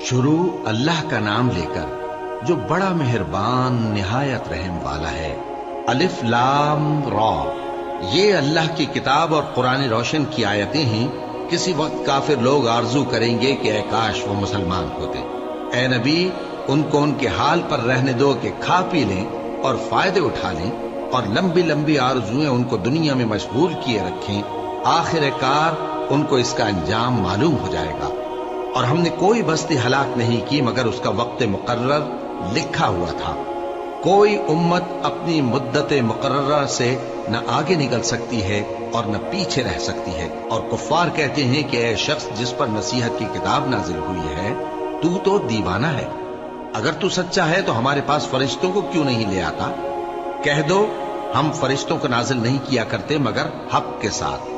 شروع اللہ کا نام لے کر جو بڑا مہربان نہایت رحم والا ہے۔ الف لام را، یہ اللہ کی کتاب اور قرآن روشن کی آیتیں ہیں۔ کسی وقت کافر لوگ آرزو کریں گے کہ اے کاش وہ مسلمان ہوتے۔ اے نبی، ان کو ان کے حال پر رہنے دو کہ کھا پی لیں اور فائدے اٹھا لیں، اور لمبی لمبی آرزویں ان کو دنیا میں مشغول کیے رکھیں۔ آخر کار ان کو اس کا انجام معلوم ہو جائے گا۔ اور ہم نے کوئی بستی ہلاک نہیں کی مگر اس کا وقت مقرر لکھا ہوا تھا۔ کوئی امت اپنی مدت مقررہ سے نہ آگے نکل سکتی ہے اور نہ پیچھے رہ سکتی ہے۔ اور کفار کہتے ہیں کہ اے شخص جس پر نصیحت کی کتاب نازل ہوئی ہے، تو دیوانہ ہے۔ اگر تو سچا ہے تو ہمارے پاس فرشتوں کو کیوں نہیں لے آتا؟ کہہ دو ہم فرشتوں کو نازل نہیں کیا کرتے مگر حق کے ساتھ،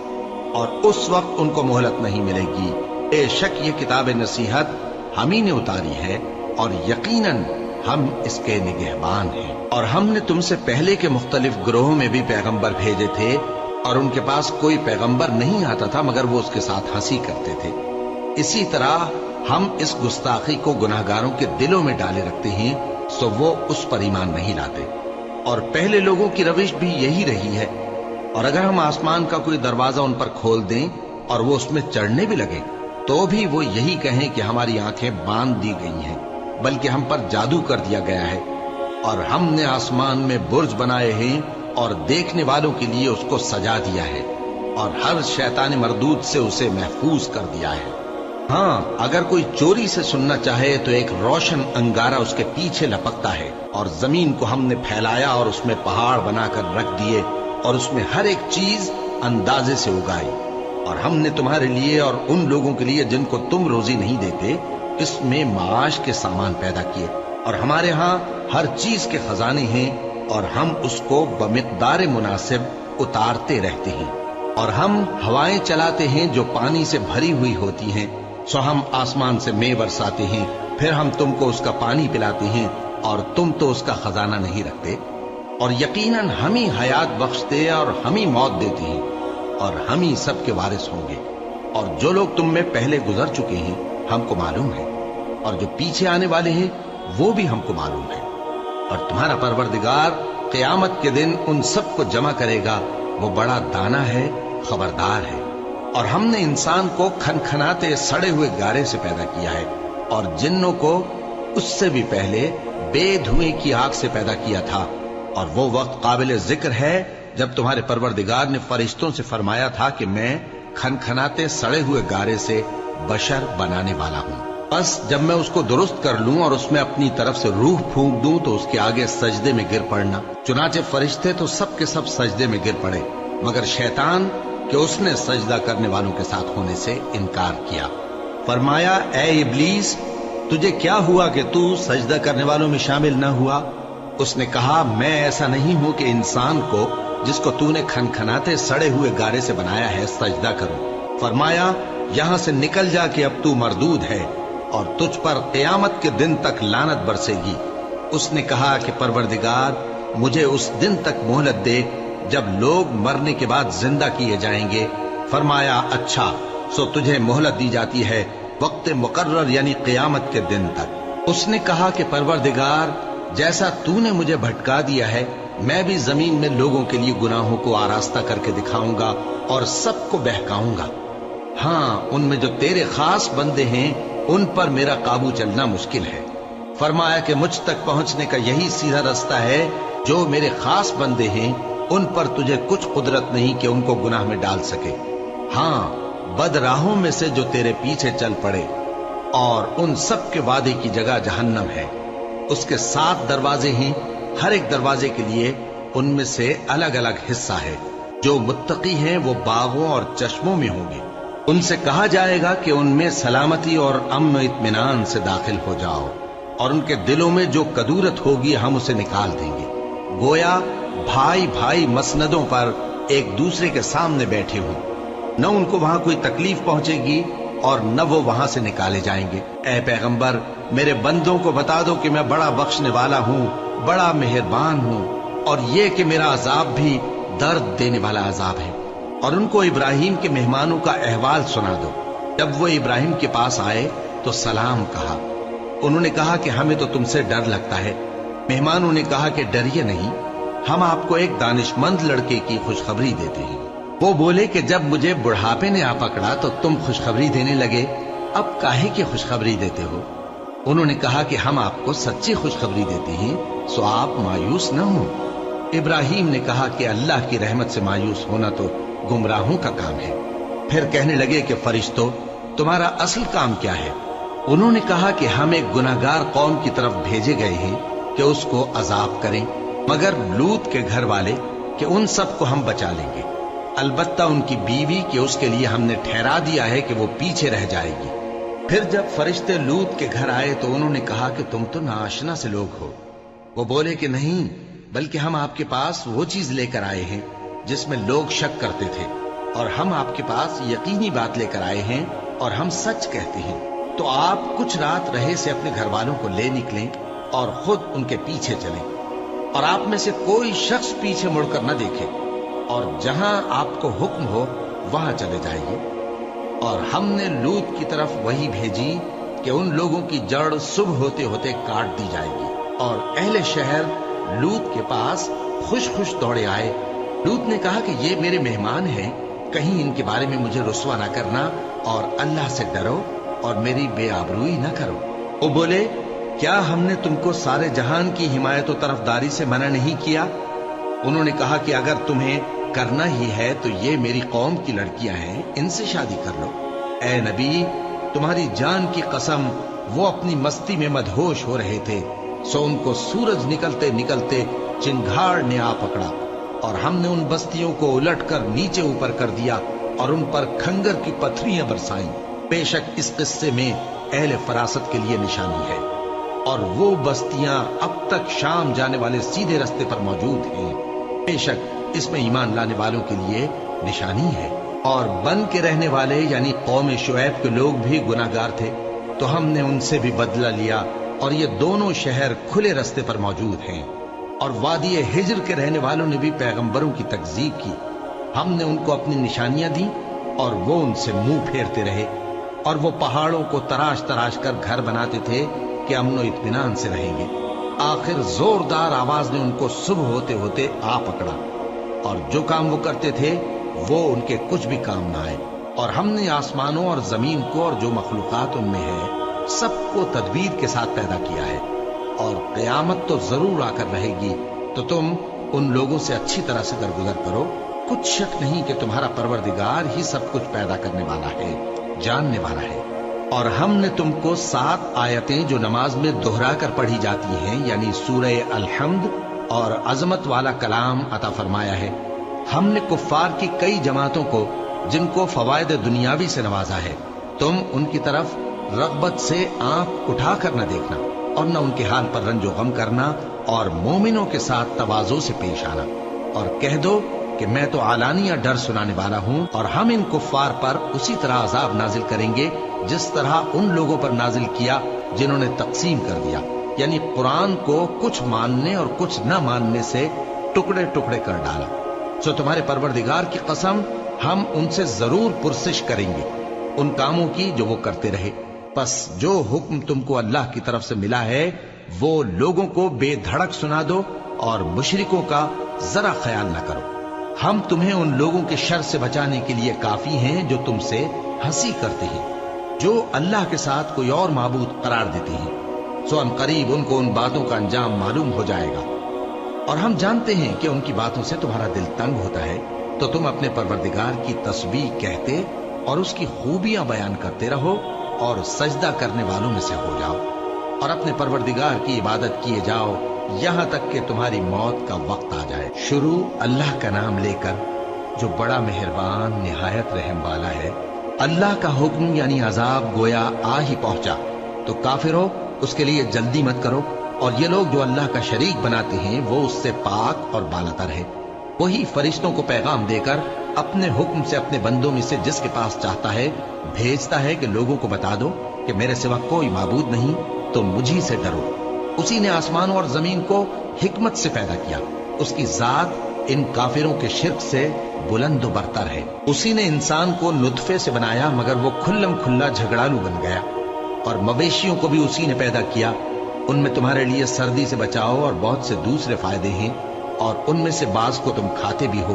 اور اس وقت ان کو مہلت نہیں ملے گی۔ بے شک یہ کتاب نصیحت ہم ہی نے اتاری ہے، اور یقیناً ہم اس کے نگہبان ہیں۔ اور ہم نے تم سے پہلے کے مختلف گروہوں میں بھی پیغمبر بھیجے تھے، اور ان کے پاس کوئی پیغمبر نہیں آتا تھا مگر وہ اس کے ساتھ ہنسی کرتے تھے۔ اسی طرح ہم اس گستاخی کو گناہگاروں کے دلوں میں ڈالے رکھتے ہیں، سو وہ اس پر ایمان نہیں لاتے۔ اور پہلے لوگوں کی روش بھی یہی رہی ہے۔ اور اگر ہم آسمان کا کوئی دروازہ ان پر کھول دیں اور وہ اس میں چڑھنے بھی لگے تو بھی وہ یہی کہیں کہ ہماری آنکھیں باندھ دی گئی ہیں، بلکہ ہم پر جادو کر دیا گیا ہے۔ اور ہم نے آسمان میں برج بنائے ہیں اور دیکھنے والوں کے لیے اس کو سجا دیا ہے، اور ہر شیطان مردود سے اسے محفوظ کر دیا ہے۔ ہاں، اگر کوئی چوری سے سننا چاہے تو ایک روشن انگارہ اس کے پیچھے لپکتا ہے، اور زمین کو ہم نے پھیلایا اور اس میں پہاڑ بنا کر رکھ دیے، اور اس میں ہر ایک چیز اندازے سے اگائی۔ اور ہم نے تمہارے لیے اور ان لوگوں کے لیے جن کو تم روزی نہیں دیتے اس میں معاش کے سامان پیدا کیے، اور ہمارے ہاں ہر چیز کے خزانے ہیں، اور ہم اس کو بمقدار مناسب اتارتے رہتے ہیں۔ اور ہم ہوائیں چلاتے ہیں جو پانی سے بھری ہوئی ہوتی ہیں، سو ہم آسمان سے مے برساتے ہیں، پھر ہم تم کو اس کا پانی پلاتے ہیں، اور تم تو اس کا خزانہ نہیں رکھتے۔ اور یقیناً ہم ہی حیات بخشتے اور ہم ہی موت دیتے ہیں، اور ہم ہی سب کے وارث ہوں گے۔ اور جو لوگ تم میں پہلے گزر چکے ہیں ہم کو معلوم ہے، اور جو پیچھے آنے والے ہیں وہ بھی ہم کو معلوم ہے۔ اور تمہارا پروردگار قیامت کے دن ان سب کو جمع کرے گا، وہ بڑا دانا ہے، خبردار ہے۔ اور ہم نے انسان کو کھنکھناتے سڑے ہوئے گارے سے پیدا کیا ہے، اور جنوں کو اس سے بھی پہلے بے دھوئیں کی آگ سے پیدا کیا تھا۔ اور وہ وقت قابل ذکر ہے جب تمہارے پروردگار نے فرشتوں سے فرمایا تھا کہ میں کھنکھناتے سڑے ہوئے گارے سے بشر بنانے والا ہوں، بس جب میں اس کو درست کر لوں اور اس میں اپنی طرف سے روح پھونک دوں تو اس کے آگے سجدے میں گر پڑنا۔ چنانچہ فرشتے تو سب کے سب سجدے میں گر پڑے مگر شیطان کہ اس نے سجدہ کرنے والوں کے ساتھ ہونے سے انکار کیا۔ فرمایا اے ابلیس، تجھے کیا ہوا کہ تو سجدہ کرنے والوں میں شامل نہ ہوا؟ اس نے کہا میں ایسا نہیں ہوں کہ انسان کو جس کو تو نے کھنکھناتے سڑے ہوئے گارے سے بنایا ہے سجدہ کروں۔ فرمایا یہاں سے نکل جا کہ اب تو مردود ہے، اور تجھ پر قیامت کے دن تک لعنت برسے گی۔ اس نے کہا کہ پروردگار مجھے اس دن تک مہلت دے جب لوگ مرنے کے بعد زندہ کیے جائیں گے۔ فرمایا اچھا، سو تجھے مہلت دی جاتی ہے وقت مقرر یعنی قیامت کے دن تک۔ اس نے کہا کہ پروردگار جیسا تو نے مجھے بھٹکا دیا ہے میں بھی زمین میں لوگوں کے لیے گناہوں کو آراستہ کر کے دکھاؤں گا اور سب کو بہکاؤں گا۔ ہاں، ان میں جو تیرے خاص بندے ہیں ان پر میرا قابو چلنا مشکل ہے۔ فرمایا کہ مجھ تک پہنچنے کا یہی سیدھا رستہ ہے، جو میرے خاص بندے ہیں ان پر تجھے کچھ قدرت نہیں کہ ان کو گناہ میں ڈال سکے۔ ہاں، بد راہوں میں سے جو تیرے پیچھے چل پڑے، اور ان سب کے وعدے کی جگہ جہنم ہے۔ اس کے 7 دروازے ہیں، ہر ایک دروازے کے لیے ان میں سے الگ الگ حصہ ہے۔ جو متقی ہیں وہ باغوں اور چشموں میں ہوں گے۔ ان سے کہا جائے گا کہ ان میں سلامتی اور امن و اطمینان سے داخل ہو جاؤ، اور ان کے دلوں میں جو کدورت ہوگی ہم اسے نکال دیں گے، گویا بھائی بھائی مسندوں پر ایک دوسرے کے سامنے بیٹھے ہوں۔ نہ ان کو وہاں کوئی تکلیف پہنچے گی اور نہ وہ وہاں سے نکالے جائیں گے۔ اے پیغمبر میرے بندوں کو بتا دو کہ میں بڑا بخشنے والا ہوں، بڑا مہربان ہوں، اور یہ کہ میرا عذاب بھی درد دینے والا عذاب ہے۔ اور ان کو ابراہیم کے مہمانوں کا احوال سنا دو۔ جب وہ ابراہیم کے پاس آئے تو سلام کہا، انہوں نے کہا کہ ہمیں تو تم سے ڈر لگتا ہے۔ مہمانوں نے کہا کہ ڈریے نہیں، ہم آپ کو ایک دانشمند لڑکے کی خوشخبری دیتے ہیں۔ وہ بولے کہ جب مجھے بڑھاپے نے آ پکڑا تو تم خوشخبری دینے لگے، اب کاہے کی خوشخبری دیتے ہو؟ انہوں نے کہا کہ ہم آپ کو سچی خوشخبری دیتے ہیں، سو آپ مایوس نہ ہوں۔ ابراہیم نے کہا کہ اللہ کی رحمت سے مایوس ہونا تو گمراہوں کا کام ہے۔ پھر کہنے لگے کہ فرشتوں، تمہارا اصل کام کیا ہے؟ انہوں نے کہا کہ ہم ایک گناہگار قوم کی طرف بھیجے گئے ہیں کہ اس کو عذاب کریں، مگر لوط کے گھر والے کہ ان سب کو ہم بچا لیں گے، البتہ ان کی بیوی کہ اس کے لیے ہم نے ٹھہرا دیا ہے کہ وہ پیچھے رہ جائے گی۔ پھر جب فرشتے لوط کے گھر آئے تو انہوں نے کہا کہ تم تو ناآشنا سے لوگ ہو۔ وہ بولے کہ نہیں، بلکہ ہم آپ کے پاس وہ چیز لے کر آئے ہیں جس میں لوگ شک کرتے تھے، اور ہم آپ کے پاس یقینی بات لے کر آئے ہیں اور ہم سچ کہتے ہیں۔ تو آپ کچھ رات رہے سے اپنے گھر والوں کو لے نکلیں اور خود ان کے پیچھے چلیں، اور آپ میں سے کوئی شخص پیچھے مڑ کر نہ دیکھے، اور جہاں آپ کو حکم ہو وہاں چلے جائیے۔ اور ہم نے لوط کی طرف وہی بھیجی کہ ان لوگوں کی جڑ صبح ہوتے ہوتے کاٹ دی جائے گی، اور اہل شہر لوط کے پاس خوش خوش دوڑے آئے۔ لوط نے کہا کہ یہ میرے مہمان ہیں، کہیں ان کے بارے میں مجھے رسوا نہ کرنا، اور اللہ سے ڈرو اور میری بے آبروئی نہ کرو۔ وہ بولے، کیا ہم نے تم کو سارے جہان کی حمایت و طرفداری سے منع نہیں کیا؟ انہوں نے کہا کہ اگر تمہیں کرنا ہی ہے تو یہ میری قوم کی لڑکیاں ہیں، ان سے شادی کر لو۔ اے نبی، تمہاری جان کی قسم، وہ اپنی مستی میں مدہوش ہو رہے تھے، سو ان کو سورج نکلتے نکلتے چنگھاڑ نے آ پکڑا، اور ہم نے ان بستیوں کو الٹ کر نیچے اوپر کر دیا اور ان پر کھنگر کی پتھریاں برسائیں۔ بے شک اس قصے میں اہل فراست کے لیے نشانی ہے، اور وہ بستیاں اب تک شام جانے والے سیدھے رستے پر موجود ہیں۔ بے شک اس میں ایمان لانے والوں کے لیے نشانی ہے۔ اور بن کے رہنے والے یعنی قوم شعیب کے لوگ بھی گناہگار تھے، تو ہم نے ان سے بھی بدلہ لیا، اور یہ دونوں شہر کھلے رستے پر موجود ہیں۔ اور وادی ہجر کے رہنے والوں نے بھی پیغمبروں کی تکذیب کی، ہم نے ان کو اپنی نشانیاں دی اور وہ ان سے منہ پھیرتے رہے، اور وہ پہاڑوں کو تراش تراش کر گھر بناتے تھے کہ امن و اطمینان سے رہیں گے۔ آخر زوردار آواز نے ان کو صبح ہوتے ہوتے آ پکڑا، اور جو کام وہ کرتے تھے وہ ان کے کچھ بھی کام نہ آئے۔ اور ہم نے آسمانوں اور زمین کو اور جو مخلوقات ان میں ہے سب کو تدبیر کے ساتھ پیدا کیا ہے، اور قیامت تو ضرور آ کر رہے گی، تو تم ان لوگوں سے اچھی طرح سے درگزر کرو۔ کچھ شک نہیں کہ تمہارا پروردگار ہی سب کچھ پیدا کرنے والا ہے، جاننے والا ہے۔ اور ہم نے تم کو 7 آیتیں جو نماز میں دہرا کر پڑھی جاتی ہیں، یعنی سورہ الحمد اور عظمت والا کلام عطا فرمایا ہے۔ ہم نے کفار کی کئی جماعتوں کو جن کو فوائد دنیاوی سے نوازا ہے، تم ان کی طرف رغبت سے آنکھ اٹھا کر نہ دیکھنا، اور نہ ان کے حال پر رنج و غم کرنا، اور مومنوں کے ساتھ تواضع سے پیش آنا، اور کہہ دو کہ میں تو علانیہ ڈر سنانے والا ہوں، اور ہم ان کفار پر اسی طرح عذاب نازل کریں گے جس طرح ان لوگوں پر نازل کیا جنہوں نے تقسیم کر دیا، یعنی قرآن کو کچھ ماننے اور کچھ نہ ماننے سے ٹکڑے ٹکڑے کر ڈالا۔ سو تمہارے پروردگار کی قسم، ہم ان سے ضرور پرسش کریں گے ان کاموں کی جو وہ کرتے رہے۔ پس جو حکم تم کو اللہ کی طرف سے ملا ہے وہ لوگوں کو بے دھڑک سنا دو، اور مشرکوں کا ذرا خیال نہ کرو۔ ہم تمہیں ان لوگوں کے شر سے بچانے کے لیے کافی ہیں جو تم سے ہنسی کرتے ہیں، جو اللہ کے ساتھ کوئی اور معبود قرار دیتے ہیں، سو ان قریب ان کو ان باتوں کا انجام معلوم ہو جائے گا۔ اور ہم جانتے ہیں کہ ان کی باتوں سے تمہارا دل تنگ ہوتا ہے، تو تم اپنے پروردگار کی تسبیح کہتے اور اس کی خوبیاں بیان کرتے رہو، اور سجدہ کرنے والوں میں سے ہو جاؤ، اور اپنے پروردگار کی عبادت کیے جاؤ یہاں تک کہ تمہاری موت کا وقت آ جائے۔ شروع اللہ کا نام لے کر جو بڑا مہربان نہایت رحم والا ہے۔ اللہ کا حکم یعنی عذاب گویا آ ہی پہنچا، تو کافرو اس کے لیے جلدی مت کرو، اور یہ لوگ جو اللہ کا شریک بناتے ہیں وہ اس سے پاک اور بالاتر ہے۔ وہی فرشتوں کو پیغام دے کر اپنے حکم سے اپنے بندوں میں سے جس کے پاس چاہتا ہے بھیجتا ہے کہ لوگوں کو بتا دو کہ میرے سوا کوئی معبود نہیں، تو مجھی سے ڈرو۔ اسی نے آسمانوں اور زمین کو حکمت سے پیدا کیا، اس کی ذات ان کافروں کے شرک سے بلند و برتر ہے۔ اسی نے انسان کو نطفے سے بنایا، مگر وہ کھلم کھلا جھگڑالو بن گیا، اور मवेशियों को भी उसी ने पैदा किया, उनमें तुम्हारे लिए सर्दी से बचाओ और बहुत से दूसरे फायदे हैं, और उनमें से बाज को तुम खाते भी हो।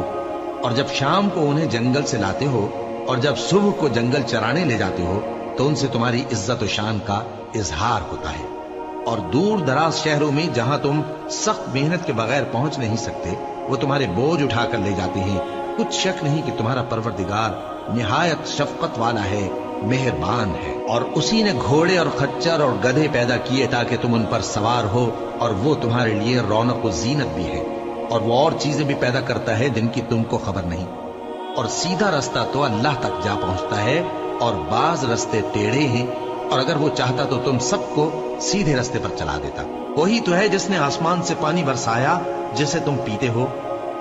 और जब शाम को उन्हें जंगल से लाते हो और जब सुबह को जंगल चराने ले जाते हो तो उनसे तुम्हारी इज्जत और शान का इजहार होता है। और दूर दराज शहरों में जहां तुम सख्त मेहनत के बगैर पहुंच नहीं सकते, वो तुम्हारे बोझ उठाकर ले जाते हैं। कुछ शक नहीं कि तुम्हारा परवरदिगार निहायत शफकत वाला है, मेहरबान है। और उसी ने घोड़े और खच्चर और गधे पैदा किए ताकि तुम उन पर सवार हो, और वो तुम्हारे लिए रौनक और जीनत भी है। और वो और चीजें भी पैदा करता है जिनकी तुमको खबर नहीं। और सीधा रास्ता तो अल्लाह तक जा पहुंचता है, और बाज रास्ते टेढ़े हैं, और अगर वो चाहता तो तुम सबको सीधे रास्ते पर चला देता। वही तो है जिसने आसमान से पानी बरसाया जिसे तुम पीते हो,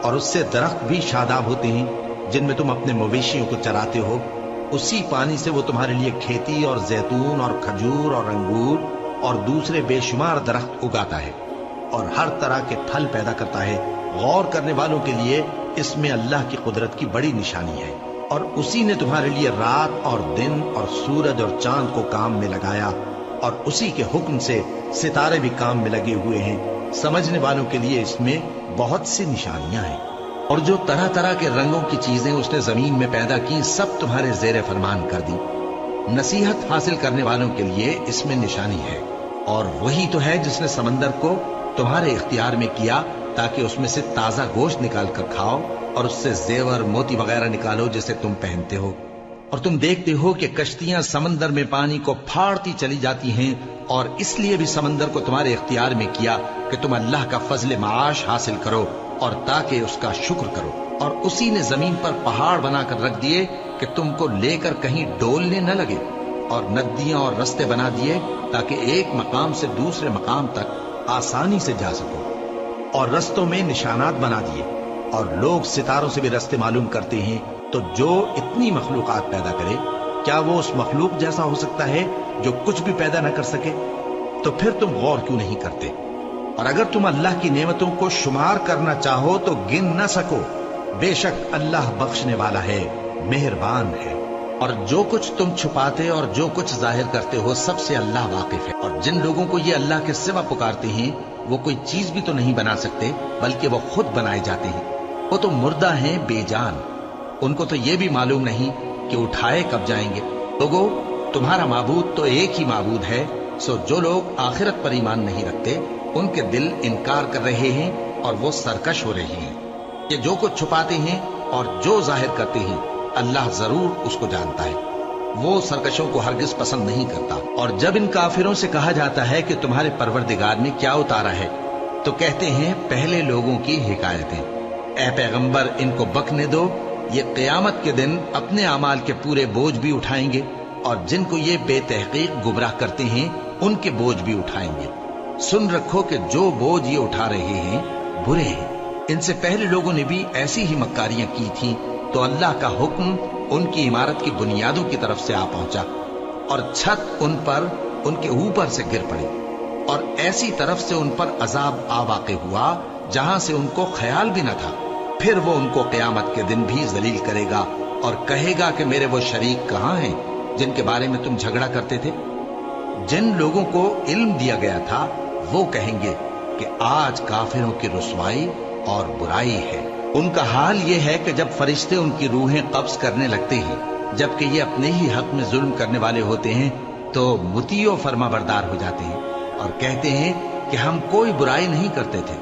और उससे दरख्त भी शादाब होते हैं जिनमें तुम अपने मवेशियों को चराते हो। उसी पानी से वो तुम्हारे लिए खेती और जैतून और खजूर और अंगूर और दूसरे बेशुमार दरख्त उगाता है, और हर तरह के फल पैदा करता है। गौर करने वालों के लिए इसमें अल्लाह की कुदरत की बड़ी निशानी है। और उसी ने तुम्हारे लिए रात और दिन और सूरज और चांद को काम में लगाया, और उसी के हुक्म से सितारे भी काम में लगे हुए हैं। समझने वालों के लिए इसमें बहुत सी निशानियां हैं। और जो तरह तरह के रंगों की चीजें उसने जमीन में पैदा की, सब तुम्हारे जेर फरमान कर दी। नसीहत हासिल करने वालों के लिए इसमें निशानी है। और वही तो है जिसने समंदर को तुम्हारे इख्तियार में किया ताकि उसमें से ताजा गोश्त निकाल कर खाओ, और उससे जेवर मोती वगैरह निकालो जिसे तुम पहनते हो। और तुम देखते हो कि कश्तियां समंदर में पानी को फाड़ती चली जाती हैं, और इसलिए भी समंदर को तुम्हारे इख्तियार में किया कि तुम अल्लाह का फजल माश हासिल करो और ताकि उसका शुक्र करो। और उसी ने जमीन पर पहाड़ बनाकर रख दिए कि तुमको लेकर कहीं डोलने न लगे, और नदियां और रास्ते बना दिए ताकि एक मकाम से दूसरे मकाम तक आसानी से जा सको। और रस्तों में निशानात बना दिए, और लोग सितारों से भी रास्ते मालूम करते हैं। तो जो इतनी मखलूकात पैदा करे, क्या वो उस मखलूक जैसा हो सकता है जो कुछ भी पैदा न कर सके? तो फिर तुम गौर क्यों नहीं करते? और अगर तुम अल्लाह की नेमतों को शुमार करना चाहो तो गिन न सको। बेशक अल्लाह बख्शने वाला है, मेहरबान है। और जो कुछ तुम छुपाते और जो कुछ जाहिर करते हो, सबसे अल्लाह वाकिफ है। और जिन लोगों को ये अल्लाह के सिवा पुकारते हैं, वो कोई चीज भी तो नहीं बना सकते, बल्कि वो खुद बनाए जाते हैं। वो तो मुर्दा हैं, बेजान। उनको तो ये भी मालूम नहीं कि उठाए कब जाएंगे। लोगों, तुम्हारा माबूद तो एक ही माबूद है। सो जो लोग आखिरत पर ईमान नहीं रखते, उनके दिल इनकार कर रहे हैं और वो सरकश हो रहे हैं। ये जो कुछ छुपाते हैं और जो जाहिर करते हैं, अल्लाह जरूर उसको जानता है। वो सरकशों को हरगिज पसंद नहीं करता। और जब इन काफिरों से कहा जाता है कि तुम्हारे परवरदिगार ने क्या उतारा है, तो कहते हैं पहले लोगों की हिकायतें। ऐ पैगंबर, इनको बकने दो, ये क़यामत के दिन अपने अमाल के पूरे बोझ भी उठाएंगे, और जिनको ये बेतहकीक गुमराह करते हैं उनके बोझ भी उठाएंगे। सुन रखो कि जो बोझ ये उठा रहे हैं बुरे हैं। इनसे पहले लोगों ने भी ऐसी ही मक्कारियां की थी, तो अल्लाह का हुक्म उनकी इमारत की बुनियादों की तरफ से आ पहुंचा, और छत उन पर उनके ऊपर से गिर पड़ी, और ऐसी तरफ से उन पर अजाब आ वाक़े हुआ जहां से उनको ख्याल भी न था। फिर वो उनको क़यामत के दिन भी जलील करेगा और कहेगा कि मेरे वो शरीक कहाँ हैं जिनके बारे में तुम झगड़ा करते थे। जिन लोगों को इल्म दिया गया था वो कहेंगे कि आज काफिरों की रुसवाई और बुराई है। उनका हाल ये है कि जब फरिश्ते उनकी रूहें कब्ज करने लगते हैं, जबकि ये अपने ही हक में जुल्म करने वाले होते हैं, तो मुतीओ फरमाबरदार हो जाते हैं और कहते हैं कि हम कोई बुराई नहीं करते थे।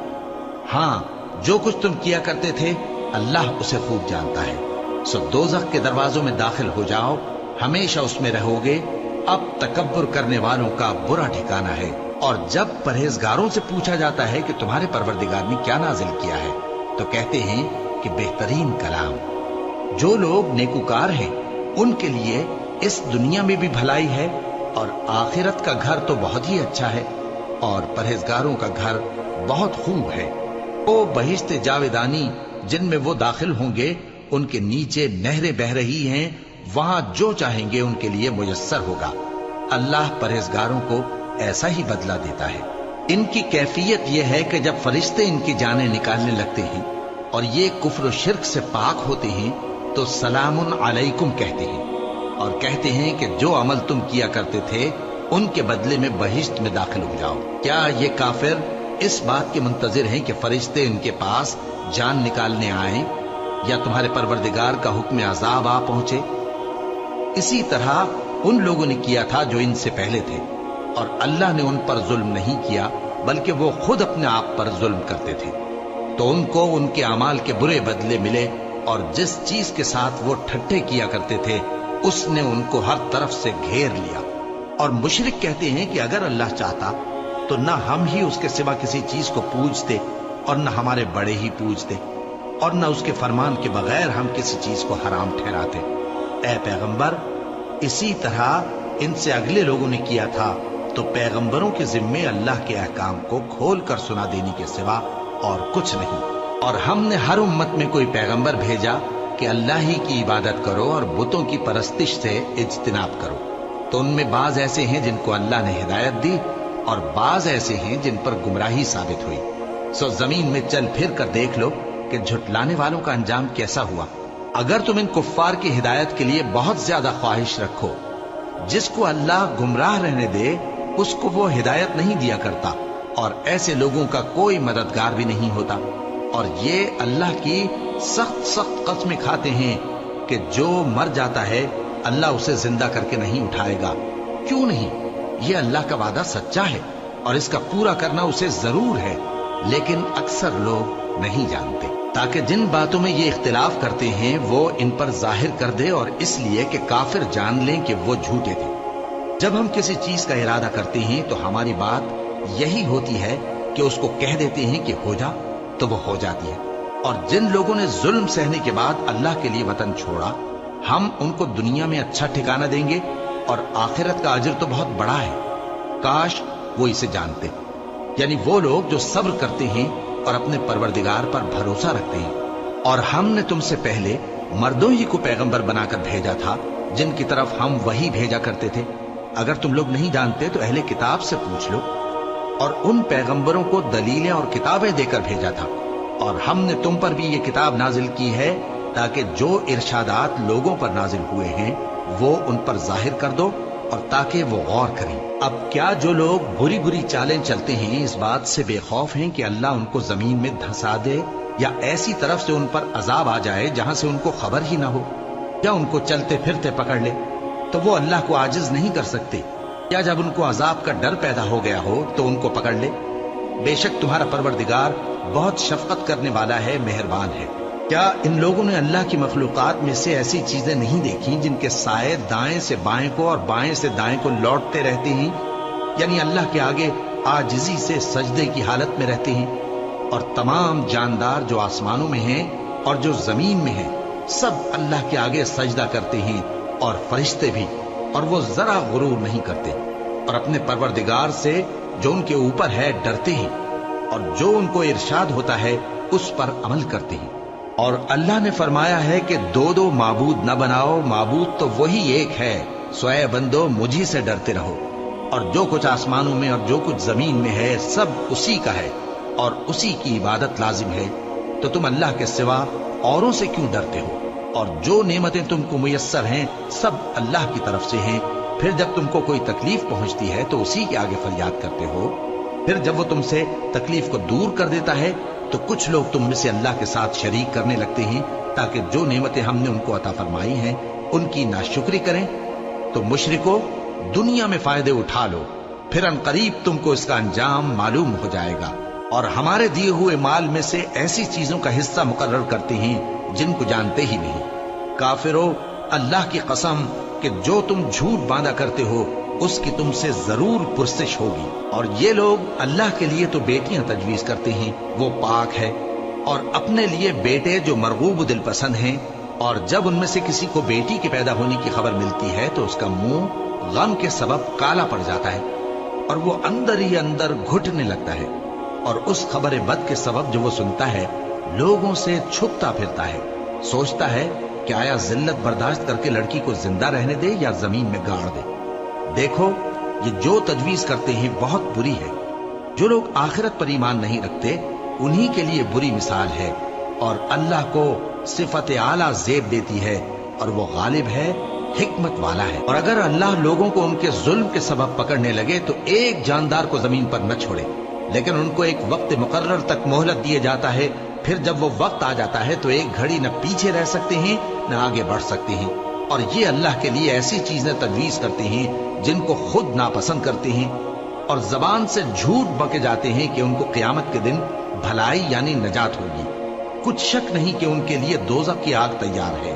हाँ, जो कुछ तुम किया करते थे अल्लाह उसे खूब जानता है। सो दोज़ख के दरवाजों में दाखिल हो जाओ, हमेशा उसमें रहोगे। अब तकब्बुर करने वालों का बुरा ठिकाना है। और जब परहेजगारों से पूछा जाता है कि तुम्हारे परवरदिगार ने क्या नाजिल किया है, तो कहते हैं कि बेहतरीन कलाम। जो लोग नेकुकार हैं उनके लिए इस दुनिया में भी भलाई है, और आखिरत का घर तो बहुत ही अच्छा है, और परहेजगारों का घर बहुत खूब है। वो बहिश्ते जावेदानी जिनमें वो दाखिल होंगे, उनके नीचे नहरें बह रही हैं, वहां जो चाहेंगे उनके लिए मुयस्सर होगा। अल्लाह परहेजगारों को ऐसा ही बदला देता है। इनकी कैफियत यह है कि जब फरिश्ते इनकी जानें निकालने लगते हैं और ये कुफ्र और शिर्क से पाक होते हैं, तो सलामुन अलैकुम कहते हैं, और कहते हैं कि जो अमल तुम किया करते थे ان کے بدلے میں بہشت میں داخل ہو جاؤ۔ کیا یہ کافر اس بات کے منتظر ہیں کہ فرشتے ان کے پاس جان نکالنے آئیں یا تمہارے پروردگار کا حکم عذاب آ پہنچے؟ اسی طرح ان لوگوں نے کیا تھا جو ان سے پہلے تھے، اور اللہ نے ان پر ظلم نہیں کیا بلکہ وہ خود اپنے آپ پر ظلم کرتے تھے۔ تو ان کو ان کے اعمال کے برے بدلے ملے، اور جس چیز کے ساتھ وہ ٹھٹھے کیا کرتے تھے اس نے ان کو ہر طرف سے گھیر لیا۔ اور مشرک کہتے ہیں کہ اگر اللہ چاہتا تو نہ ہم ہی اس کے سوا کسی چیز کو پوجتے اور نہ ہمارے بڑے ہی پوجتے، اور نہ اس کے فرمان کے بغیر ہم کسی چیز کو حرام ٹھہراتے۔ اے پیغمبر، اسی طرح ان سے اگلے لوگوں نے کیا تھا، تو پیغمبروں کے ذمے اللہ کے احکام کو کھول کر سنا دینے کے سوا اور کچھ نہیں۔ اور ہم نے ہر امت میں کوئی پیغمبر بھیجا کہ اللہ ہی کی عبادت کرو اور بتوں کی پرستش سے اجتناب کرو۔ تو ان میں بعض ایسے ہیں جن کو اللہ نے ہدایت دی، اور بعض ایسے ہیں جن پر گمراہی ثابت ہوئی۔ سو زمین میں چل پھر کر دیکھ لو کہ جھٹلانے والوں کا انجام کیسا ہوا۔ اگر تم ان کفار کی ہدایت کے لیے بہت زیادہ خواہش رکھو، جس کو اللہ گمراہ رہنے دے اس کو وہ ہدایت نہیں دیا کرتا، اور ایسے لوگوں کا کوئی مددگار بھی نہیں ہوتا۔ اور یہ اللہ کی سخت سخت قسمیں کھاتے ہیں کہ جو مر جاتا ہے اللہ اسے زندہ کر کے نہیں اٹھائے گا۔ کیوں نہیں؟ یہ اللہ کا وعدہ سچا ہے اور اس کا پورا کرنا اسے ضرور ہے، لیکن اکثر لوگ نہیں جانتے۔ تاکہ جن باتوں میں یہ اختلاف کرتے ہیں وہ ان پر ظاہر کر دے، اور اس لیے کہ کافر جان لیں کہ وہ جھوٹے تھے۔ جب ہم کسی چیز کا ارادہ کرتے ہیں تو ہماری بات یہی ہوتی ہے کہ اس کو کہہ دیتے ہیں کہ ہو جا، تو وہ ہو جاتی ہے۔ اور جن لوگوں نے ظلم سہنے کے بعد اللہ کے لیے وطن چھوڑا، ہم ان کو دنیا میں اچھا ٹھکانہ دیں گے، اور آخرت کا اجر تو بہت بڑا ہے۔ کاش وہ اسے جانتے، یعنی وہ لوگ جو صبر کرتے ہیں اور اپنے پروردگار پر بھروسہ رکھتے ہیں۔ اور ہم نے تم سے پہلے مردوں ہی کو پیغمبر بنا کر بھیجا تھا جن کی طرف ہم وہی بھیجا کرتے تھے۔ اگر تم لوگ نہیں جانتے تو اہل کتاب سے پوچھ لو۔ اور ان پیغمبروں کو دلیلیں اور کتابیں دے کر بھیجا تھا، اور ہم نے تم پر بھی یہ کتاب نازل کی ہے تاکہ جو ارشادات لوگوں پر نازل ہوئے ہیں وہ ان پر ظاہر کر دو، اور تاکہ وہ غور کریں۔ اب کیا جو لوگ بری بری چالیں چلتے ہیں اس بات سے بے خوف ہیں کہ اللہ ان کو زمین میں دھسا دے، یا ایسی طرف سے ان پر عذاب آ جائے جہاں سے ان کو خبر ہی نہ ہو، یا ان کو چلتے پھرتے پکڑ لے؟ تو وہ اللہ کو عاجز نہیں کر سکتے، یا جب ان کو عذاب کا ڈر پیدا ہو گیا ہو تو ان کو پکڑ لے؟ بے شک تمہارا پروردگار بہت شفقت کرنے والا ہے، مہربان ہے۔ کیا ان لوگوں نے اللہ کی مخلوقات میں سے ایسی چیزیں نہیں دیکھی جن کے سائے دائیں سے بائیں کو اور بائیں سے دائیں کو لوٹتے رہتے ہیں، یعنی اللہ کے آگے عاجزی سے سجدے کی حالت میں رہتے ہیں؟ اور تمام جاندار جو آسمانوں میں ہیں اور جو زمین میں ہیں سب اللہ کے آگے سجدہ کرتے ہیں، اور فرشتے بھی، اور وہ ذرا غرور نہیں کرتے، اور اپنے پروردگار سے جو ان کے اوپر ہے ڈرتے ہیں، اور جو ان کو ارشاد ہوتا ہے اس پر عمل کرتے ہیں۔ اور اللہ نے فرمایا ہے کہ دو دو معبود نہ بناؤ، معبود تو وہی ایک ہے، سو اے بندو مجھی سے ڈرتے رہو۔ اور جو کچھ آسمانوں میں اور جو کچھ زمین میں ہے سب اسی کا ہے، اور اسی کی عبادت لازم ہے، تو تم اللہ کے سوا اوروں سے کیوں ڈرتے ہو؟ اور جو نعمتیں تم کو میسر ہیں سب اللہ کی طرف سے ہیں۔ پھر جب تم کو کوئی تکلیف پہنچتی ہے تو اسی کے آگے فریاد کرتے ہو، پھر جب وہ تم سے تکلیف کو دور کر دیتا ہے تو کچھ لوگ تم میں سے اللہ کے ساتھ شریک کرنے لگتے ہیں تاکہ جو نعمتیں ہم نے ان کو عطا فرمائی ہیں ان کی ناشکری کریں۔ تو مشرکو، دنیا میں فائدے اٹھا لو، پھر ان قریب تم کو اس کا انجام معلوم ہو جائے گا۔ اور ہمارے دیے ہوئے مال میں سے ایسی چیزوں کا حصہ مقرر کرتے ہیں جن کو جانتے ہی نہیں۔ کافرو، اللہ کی قسم کہ جو تم جھوٹ باندھا کرتے ہو اس کی تم سے ضرور پرسش ہوگی۔ اور یہ لوگ اللہ کے لیے تو بیٹیاں تجویز کرتے ہیں، وہ پاک ہے، اور اپنے لیے بیٹے جو مرغوب دل پسند ہیں، اور جب ان میں سے کسی کو بیٹی کے پیدا ہونے کی خبر ملتی ہے تو اس کا منہ غم کے سبب کالا پڑ جاتا ہے، اور وہ اندر ہی اندر گھٹنے لگتا ہے، اور اس خبر بد کے سبب جو وہ سنتا ہے لوگوں سے چھپتا پھرتا ہے، سوچتا ہے کہ آیا ذلت برداشت کر کے لڑکی کو زندہ رہنے دے یا زمین میں گاڑ دے۔ دیکھو، یہ جو تجویز کرتے ہیں بہت بری ہے۔ جو لوگ آخرت پر ایمان نہیں رکھتے انہی کے لیے بری مثال ہے، اور اللہ کو صفت اعلیٰ زیب دیتی ہے، اور وہ غالب ہے، हिकमत वाला है। और अगर अल्लाह लोगों को उनके जुल्म के सबब पकड़ने लगे तो एक जानदार को जमीन पर न छोड़े, लेकिन उनको एक वक्त मुकर्रर तक मोहलत दिए जाता है। फिर जब वो वक्त आ जाता है तो एक घड़ी न पीछे रह सकते हैं न आगे बढ़ सकते हैं। और ये अल्लाह के लिए ऐसी चीजें तजवीज करते हैं जिनको खुद नापसंद करते हैं, और जबान से झूठ बके जाते हैं कि उनको क़यामत के दिन भलाई यानी नजात होगी। कुछ शक नहीं कि उनके लिए दोज़ख की आग तैयार है,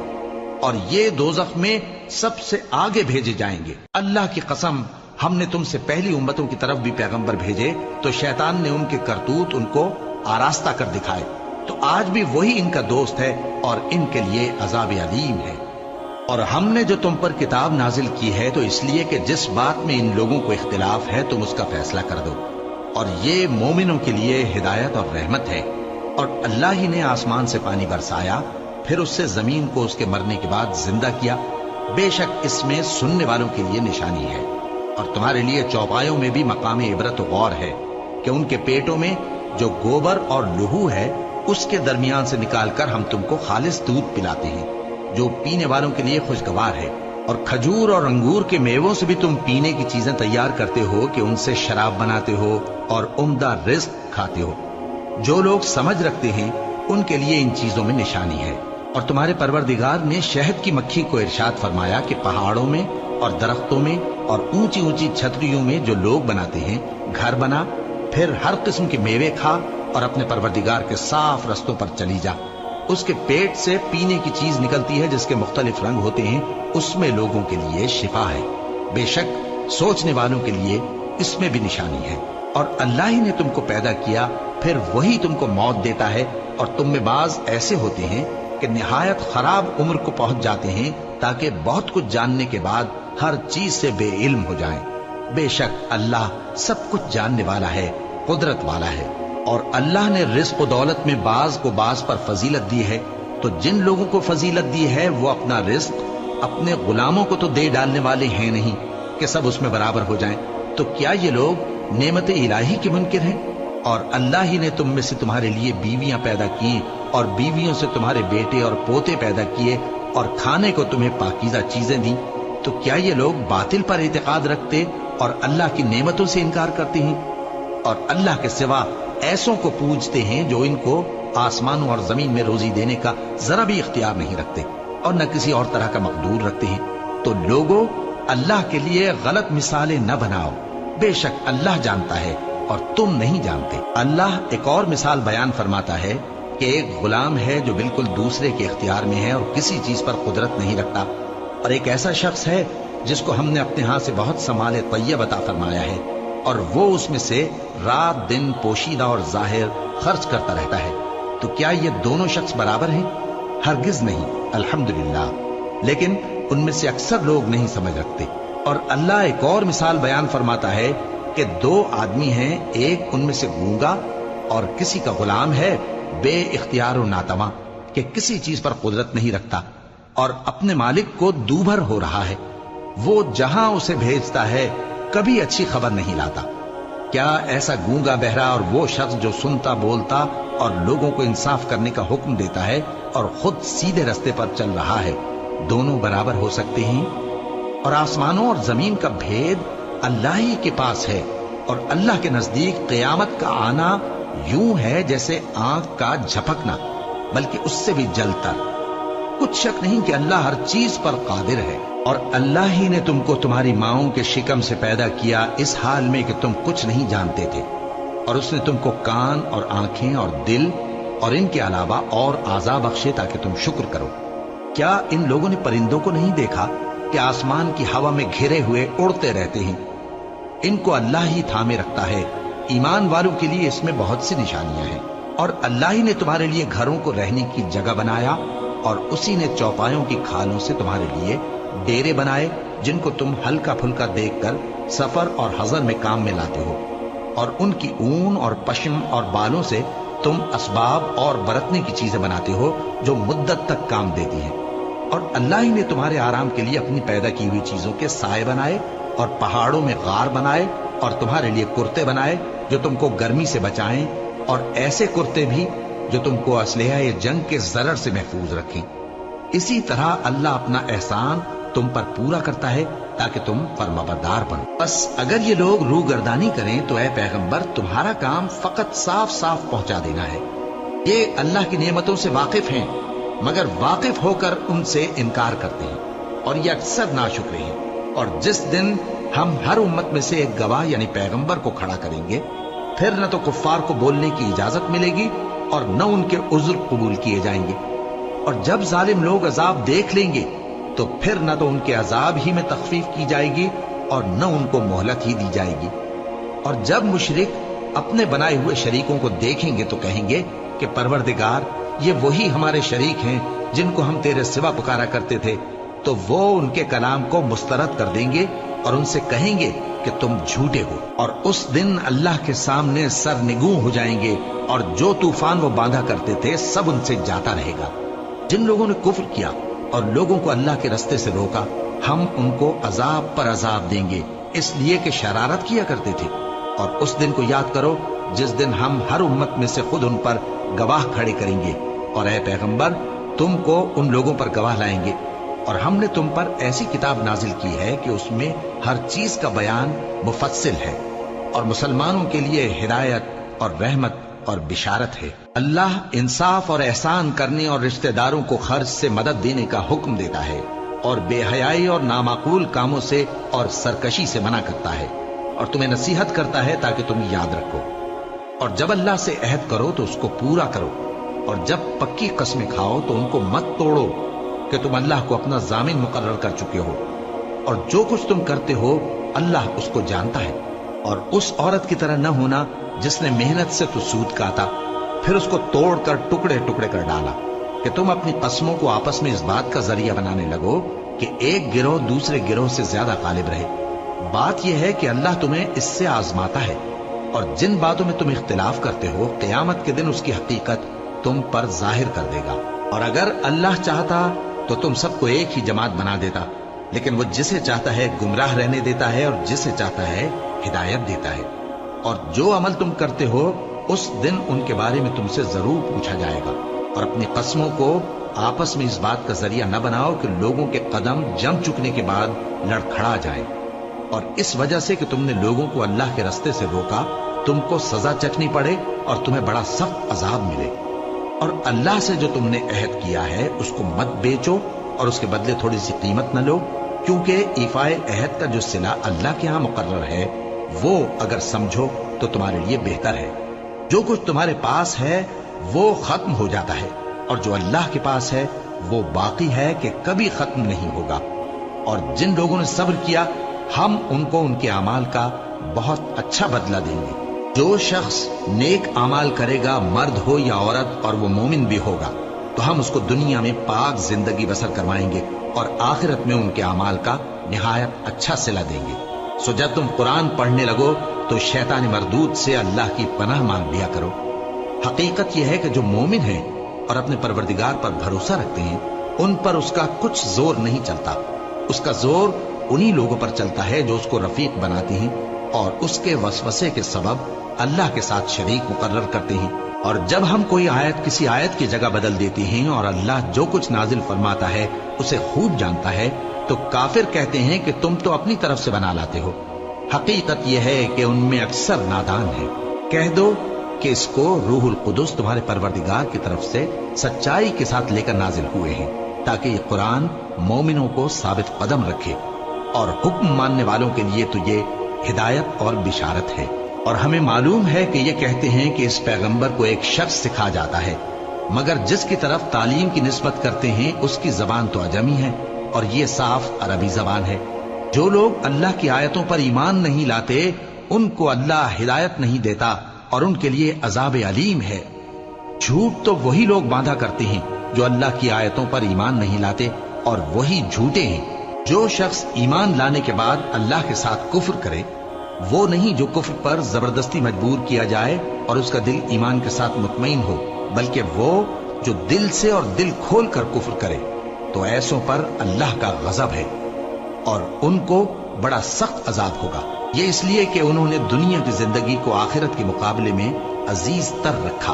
और ये दोज़ख में सबसे आगे भेजे जाएंगे। अल्लाह की कसम, हमने तुमसे पहली उम्मतों की तरफ भी पैगंबर भेजे तो शैतान ने उनके करतूत उनको आरास्ता कर दिखाए, तो आज भी वही इनका दोस्त है और इनके लिए अज़ाब अलीम है। और हमने जो तुम पर किताब नाजिल की है तो इसलिए कि जिस बात में इन लोगों को इख्तिलाफ है तुम उसका फैसला कर दो, और ये मोमिनों के लिए हिदायत और रहमत है। और अल्लाह ही ने आसमान से पानी बरसाया, फिर उससे जमीन को उसके मरने के बाद जिंदा किया। बेशक इसमें सुनने वालों के लिए निशानी है, और तुम्हारे लिए चौपायों में भी मकाम इबरत और गौर है कि उनके पेटों में जो गोबर और लहू है उसके दरमियान से निकालकर हम तुमको खालिस दूध पिलाते हैं जो पीने वालों के लिए खुशगवार है। और खजूर और अंगूर के मेवों से भी तुम पीने की चीजें तैयार करते हो कि उनसे शराब बनाते हो और उम्दा रिज़्क खाते हो। जो लोग समझ रखते हैं उनके लिए इन चीजों में निशानी है। और तुम्हारे परवरदिगार ने शहद की मक्खी को इरशाद फरमाया कि पहाड़ों में और दरख्तों में और ऊंची ऊंची छतरियों में जो लोग बनाते हैं घर बना, फिर हर किस्म के मेवे खा और अपने परवरदिगार के साफ रस्तों पर चली जा। उसके पेट से पीने की चीज निकलती है जिसके मुख्तलिफ रंग होते हैं, उसमें लोगों के लिए शिफा है। बेशक सोचने वालों के लिए इसमें भी निशानी है। और अल्लाह ही ने तुमको पैदा किया, फिर वही तुमको मौत देता है। और तुम में बाज ऐसे होते हैं कि निहायत खराब उम्र को पहुंच जाते हैं ताकि बहुत कुछ जानने के बाद हर चीज से बेइल्म हो जाएं। बेशक अल्लाह सब कुछ जानने वाला है, कुदरत वाला है। और अल्लाह ने रिज़्क़ और दौलत में बाज को बाज पर फजीलत दी है, तो जिन लोगों को फजीलत दी है वो अपना रिज़्क़ अपने गुलामों को तो दे डालने वाले हैं नहीं कि सब उसमें बराबर हो जाएं। तो क्या ये लोग नेमत इलाही के मुनकिर हैं? और अल्लाह ही ने तुम में से तुम्हारे लिए बीवियां पैदा की और बीवियों से तुम्हारे बेटे और पोते पैदा किए और खाने को तुम्हें पाकीज़ा चीजें दी। तो क्या ये लोग बातिल पर इतिकाद रखते और अल्लाह की नेमतों से इनकार करते हैं? और अल्लाह के सिवा ऐसों को पूजते हैं जो इनको आसमानों और जमीन में रोजी देने का जरा भी इख्तियार नहीं रखते और न किसी और तरह का मकदूर रखते हैं। तो लोगों, अल्लाह के लिए गलत मिसालें न बनाओ, बेशक अल्लाह जानता है और तुम नहीं जानते। अल्लाह एक और मिसाल बयान फरमाता है कि एक गुलाम है जो बिल्कुल दूसरे के इख्तियार में है और किसी चीज पर कुदरत नहीं रखता, और एक ऐसा शख्स है जिसको हमने अपने हाथ से बहुत समाले तैयब अता फरमाया है और वो उसमें से रात दिन पोशीदा और जाहिर खर्च करता रहता है। तो क्या ये दोनों शख्स बराबर हैं? हरगिज नहीं, अल्हम्दुलिल्लाह। लेकिन उनमें से अक्सर लोग नहीं समझ रखते। और अल्लाह एक और मिसाल बयान फरमाता है कि दो आदमी हैं, एक उनमें से गूंगा और किसी का गुलाम है बे इख्तियार और नातवा कि किसी चीज पर कुदरत नहीं रखता और अपने मालिक को दूभर हो रहा है। वो जहां उसे भेजता है कभी अच्छी खबर नहीं लाता। क्या ऐसा गूंगा बहरा और वो शख्स जो सुनता बोलता और लोगों को इंसाफ करने का हुक्म देता है और खुद सीधे रास्ते पर चल रहा है, दोनों बराबर हो सकते हैं? और आसमानों और जमीन का भेद अल्लाह ही के पास है, और अल्लाह के नजदीक क़यामत का आना यूं है जैसे आंख का झपकना, बल्कि उससे भी जलतर। कुछ शक नहीं कि अल्लाह हर चीज पर कादिर है। और अल्लाह ही ने तुमको तुम्हारी माओं के शिकम से पैदा किया इस हाल में कि तुम कुछ नहीं जानते थे, और उसने तुमको कान और आंखें और दिल और इनके अलावा और आज़ा बख्शे ताकि तुम शुक्र करो। क्या इन लोगों ने परिंदों को नहीं देखा कि आसमान की हवा में घिरे हुए उड़ते रहते हैं? इनको अल्लाह ही थामे रखता है। ईमान वालों के लिए इसमें बहुत सी निशानियां हैं। और अल्लाह ही ने तुम्हारे लिए घरों को रहने की जगह बनाया, और उसी ने चौपायों की खालों से तुम्हारे लिए डेरे बनाए जिनको तुम हल्का फुल्का देखकर सफर और हजर में काम में लाते हो। और उनकी ऊन और पश्म और बालों से तुम असबाब और बरतने की चीजें बनाते हो जो मुद्दत तक काम देती हैं। और अल्लाह ही ने तुम्हारे आराम के लिए अपनी पैदा की हुई चीजों के साए बनाए और पहाड़ों में गार बनाए और तुम्हारे लिए कुर्ते बनाए जो तुमको गर्मी से बचाएं, और ऐसे कुर्ते भी जो तुमको असलहा जंग के जरर से महफूज रखें। इसी तरह अल्लाह अपना एहसान तुम पर पूरा करता है ताकि तुम फरमाबरदार बनो। बस अगर ये लोग रूगर्दानी करें तो ऐ पैगंबर तुम्हारा काम फकत साफ साफ पहुंचा देना है। ये अल्लाह की नेमतों से वाकिफ हैं, मगर वाकिफ होकर उनसे इनकार करते हैं और ये अक्सर नाशुक्र हैं। और जिस दिन हम हर उम्मत में से एक गवाह यानी पैगंबर को खड़ा करेंगे, फिर न तो कुफ्फार को बोलने की इजाजत मिलेगी और न उनके उज़्र कबूल किए जाएंगे। और जब जालिम लोग अजाब देख लेंगे तो फिर न तो उनके अजाब ही में तखफीफ की जाएगी और न उनको मोहलत ही दी जाएगी। और जब मुशरिक अपने बनाए हुए शरीकों को देखेंगे तो कहेंगे कि परवरदिगार, ये वही हमारे शरीक हैं जिनको हम तेरे सिवा पुकारा करते थे। तो वो उनके कलाम को मुस्तरद कर देंगे और उनसे कहेंगे कि तुम झूठे हो। और उस दिन अल्लाह के सामने सरनिगूं हो जाएंगे और जो तूफान वो बांधा करते थे सब उनसे जाता रहेगा। जिन लोगों ने कुफ्र किया और लोगों को अल्लाह के रास्ते से रोका, हम उनको अजाब पर अजाब देंगे, इसलिए कि शरारत किया करते थे। और उस दिन को याद करो जिस दिन हम हर उम्मत में से खुद उन पर गवाह खड़े करेंगे। और ऐ पैगंबर, तुमको उन लोगों पर गवाह लाएंगे। और हमने तुम पर ऐसी किताब नाजिल की है कि उसमें हर चीज का बयान मुफस्सिल है और मुसलमानों के लिए हिदायत और रहमत और बिशारत है। अल्लाह इंसाफ और एहसान करने और रिश्तेदारों को खर्च से मदद देने का हुक्म देता है और बेहयाई और नामाकूल कामों से और सरकशी से मना करता है और तुम्हें नसीहत करता है ताकि तुम याद रखो। और जब अल्लाह से अहद करो तो उसको पूरा करो, और जब पक्की कस्में खाओ तो उनको मत तोड़ो कि तुम अल्लाह को अपना जामिन मुकर्रर कर चुके हो। और जो कुछ तुम करते हो अल्लाह उसको जानता है। और उस औरत की तरह न होना जिसने मेहनत से तो सूद काटा, फिर उसको तोड़कर टुकड़े टुकड़े कर डाला, कि तुम अपनी कस्मों को आपस में इस बात का जरिया बनाने लगो कि एक गिरोह दूसरे गिरोह से ज्यादा गालिब रहे। बात यह है कि अल्लाह तुम्हें इससे आजमाता है, और जिन बातों में तुम इख्तिलाफ करते हो क़यामत के दिन उसकी हकीकत तुम पर जाहिर कर देगा। और अगर अल्लाह चाहता तो तुम सबको एक ही जमात बना देता, लेकिन वो जिसे चाहता है गुमराह रहने देता है और जिसे चाहता है हिदायत देता है। और जो अमल तुम करते हो उस दिन उनके बारे में तुमसे जरूर पूछा जाएगा। और अपनी कस्मों को आपस में इस बात का जरिया न बनाओ कि लोगों के कदम जम चुकने के बाद लड़खड़ा जाए। और इस वजह से कि तुमने लोगों को अल्लाह के रास्ते से रोका, तुमको सजा चखनी पड़े और तुम्हें बड़ा सख्त अजाब मिले। और अल्लाह से जो तुमने अहद किया है उसको मत बेचो और उसके बदले थोड़ी सी कीमत न लो, क्योंकि इफाए अहद का जो सिला अल्लाह के यहां मुकर्रर है वो अगर समझो तो तुम्हारे लिए बेहतर है। जो कुछ तुम्हारे पास है वो खत्म हो जाता है, और जो अल्लाह के पास है वो बाकी है कि कभी खत्म नहीं होगा। और जिन लोगों ने सब्र किया हम उनको उनके अमाल का बहुत अच्छा बदला देंगे। जो शख्स नेक अमाल करेगा, मर्द हो या औरत, और वो मोमिन भी होगा, तो हम उसको दुनिया में पाक जिंदगी बसर करवाएंगे और आखिरत में उनके अमाल का निहायत अच्छा सिला देंगे। सो जब तुम कुरान पढ़ने लगो तो शैतान मरदूद से अल्लाह की पनाह मांग लिया करो। हकीकत यह है कि जो मोमिन हैं और अपने परवरदिगार पर भरोसा रखते हैं उन पर उसका कुछ जोर नहीं चलता। उसका जोर उन्हीं लोगों पर चलता है जो उसको रफीक बनाते हैं और उसके वसवसे के सबब अल्लाह के साथ शरीक मुकर्रर करते हैं। और जब हम कोई आयत किसी आयत की जगह बदल देते हैं और अल्लाह जो कुछ नाजिल फरमाता है उसे खूब जानता है, तो काफिर कहते हैं कि तुम तो अपनी तरफ से बना लाते हो। हकीकत यह है कि उनमें अक्सर नादान है। कह दो कि इसको रूहुल कुदुस तुम्हारे परवरदिगार की तरफ से सच्चाई के साथ लेकर नाजिल हुए हैं, ताकि ये कुरान मोमिनों को साबित कदम रखे और हुक्म मानने वालों के लिए तो ये हिदायत और बिशारत है। और हमें मालूम है कि ये कहते हैं कि इस पैगंबर को एक शख्स सिखा जाता है, मगर जिसकी तरफ तालीम की निस्बत करते हैं उसकी जबान तो अजमी है और ये साफ अरबी जबान है। जो लोग अल्लाह की आयतों पर ईमान नहीं लाते उनको अल्लाह हिदायत नहीं देता और उनके लिए अजाब अलीम है। झूठ तो वही लोग बांधा करते हैं जो अल्लाह की आयतों पर ईमान नहीं लाते, और वही झूठे हैं। जो शख्स ईमान लाने के बाद अल्लाह के साथ कुफ्र करे वो नहीं जो कुफ्र पर जबरदस्ती मजबूर किया जाए और उसका दिल ईमान के साथ मुतमईन हो, बल्कि वो जो दिल से और दिल खोल कर कुफ्र करे, तो ऐसों पर अल्लाह का गजब है और उनको बड़ा सख्त अजाब होगा। ये इसलिए कि उन्होंने दुनिया की जिंदगी को आखिरत के मुकाबले में अजीज तर रखा,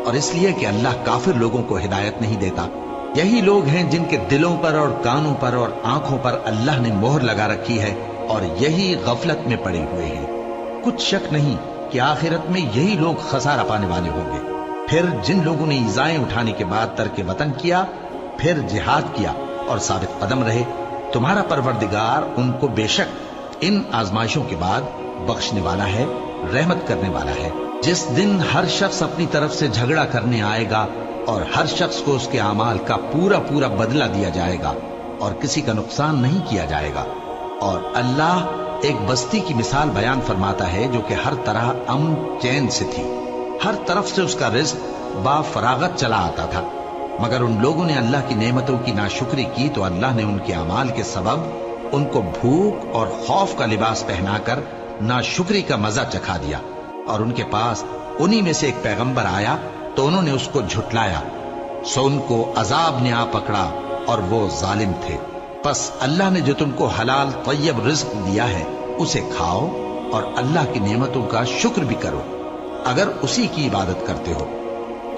और इसलिए कि अल्लाह काफिर लोगों को हिदायत नहीं देता यही लोग हैं जिनके दिलों पर और कानों पर और आंखों पर अल्लाह ने मोहर लगा रखी है और यही गफलत में पड़े हुए हैं। कुछ शक नहीं कि आखिरत में यही लोग खसारा पाने वाले होंगे। फिर जिन लोगों ने ईज़ाएं उठाने के बाद तर्क वतन किया, फिर जिहाद किया और साबित कदम रहे, तुम्हारा परवरदिगार उनको बेशक इन आजमाइशों के बाद बख्शने वाला है, रहमत करने वाला है। जिस दिन हर शख्स अपनी तरफ से झगड़ा करने आएगा और हर शख्स को उसके अमाल का पूरा पूरा बदला दिया जाएगा और किसी का नुकसान नहीं किया जाएगा। और अल्लाह एक बस्ती की मिसाल बयान फरमाता है जो कि हर तरह अमन चैन से थी, हर तरफ से उसका रिज़्क़ बाफरागत चला आता था। मगर उन लोगों ने अल्लाह की नेमतों की नाशुक्री की तो अल्लाह ने उनके अमाल के सबब उनको भूख और खौफ का लिबास पहनाकर नाशुक्री का मजा चखा दिया। और उनके पास उन्हीं में से एक पैगंबर आया तो उन्होंने उसको झुटलाया, सो उनको अजाब ने आ पकड़ा और वो जालिम थे। बस अल्लाह ने जो तुमको हलाल तय्यब रिज़्क़ दिया है उसे खाओ और अल्लाह की नेमतों का शुक्र भी करो अगर उसी की इबादत करते हो।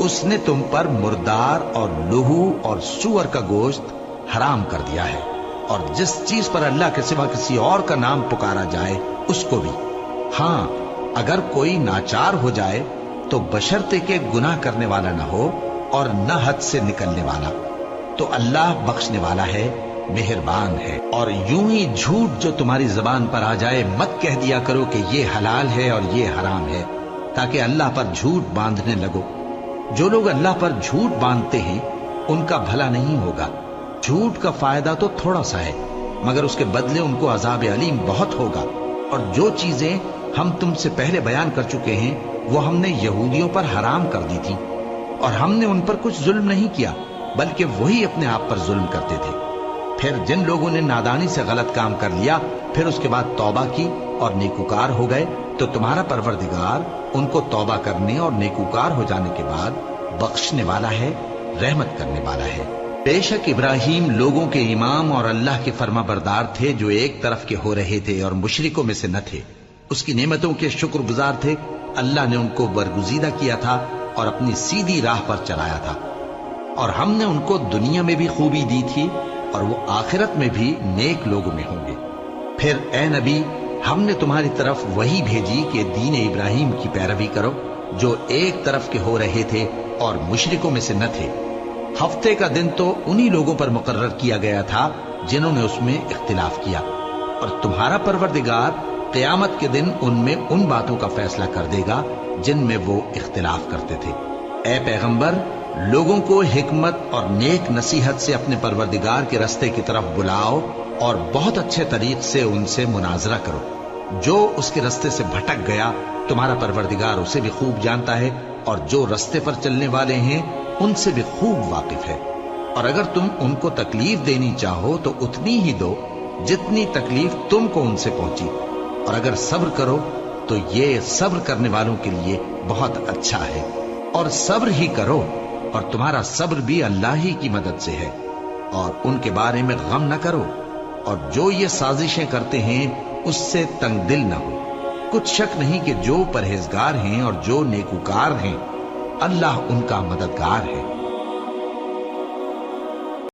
उसने तुम पर मुर्दार और लहू और सूअर का गोश्त हराम कर दिया है और जिस चीज पर अल्लाह के सिवा किसी और का नाम पुकारा जाए उसको भी। हाँ, अगर कोई नाचार हो जाए तो बशर्ते के गुनाह करने वाला न हो और न हद से निकलने वाला, तो अल्लाह बख्शने वाला है, मेहरबान है। और यूं ही झूठ जो तुम्हारी जबान पर आ जाए मत कह दिया करो कि ये हलाल है और ये हराम है, ताकि अल्लाह पर झूठ बांधने लगो। जो लोग अल्लाह पर झूठ बांधते हैं उनका भला नहीं होगा। झूठ का फायदा तो थोड़ा सा है मगर उसके बदले उनको अजाब अलीम बहुत होगा। और जो चीजें हम तुमसे पहले बयान कर चुके हैं वो हमने यहूदियों पर हराम कर दी थी और हमने उन पर कुछ जुल्म नहीं किया बल्कि वही अपने आप पर जुल्म करते थे। फिर जिन लोगों ने नादानी से गलत काम कर लिया फिर उसके बाद तौबा की और नेकुकार हो गए तो तुम्हारा परवरदिगार उनको तौबा करने और नेकुकार हो जाने के बाद बख्शने वाला है, रहमत करने वाला है। बेशक इब्राहिम लोगों के इमाम और अल्लाह के फर्माबरदार थे जो एक तरफ के हो रहे थे और मुशरिकों में से न थे। उसकी नेमतों के शुक्रगुजार थे। अल्लाह ने उनको बरगुजीदा किया था और अपनी सीधी राह पर चलाया था और हमने उनको दुनिया में भी खूबी दी थी और वो आखिरत में भी नेक लोगों में होंगे। फिर ए नबी, हमने तुम्हारी तरफ वही भेजी कि दीन इब्राहिम की पैरवी करो जो एक तरफ के हो रहे थे और मुशरिकों में से न थे। हफ्ते का दिन तो उन्हीं लोगों पर मुकर्रर किया गया था जिन्होंने उसमें इख्तिलाफ किया और तुम्हारा परवरदिगार क़यामत के दिन उनमें उन बातों का फैसला कर देगा जिनमें वो इख्तिलाफ करते थे। ए पैगंबर, लोगों को हिकमत और नेक नसीहत से अपने परवरदिगार के रास्ते की तरफ बुलाओ और बहुत अच्छे तरीक से उनसे मुनाजरा करो। जो उसके रास्ते से भटक गया तुम्हारा परवरदिगार उसे भी खूब जानता है और जो रास्ते पर चलने वाले हैं उनसे भी खूब वाकिफ है। और अगर तुम उनको तकलीफ देनी चाहो तो उतनी ही दो जितनी तकलीफ तुमको उनसे पहुंची, और अगर सब्र करो तो ये सब्र करने वालों के लिए बहुत अच्छा है। और सब्र ही करो और तुम्हारा सब्र भी अल्लाह ही की मदद से है। और उनके बारे में गम न करो और जो ये साजिशें करते हैं उससे तंग दिल न हो। कुछ शक नहीं कि जो परहेजगार हैं और जो नेकुकार हैं अल्लाह उनका मददगार है।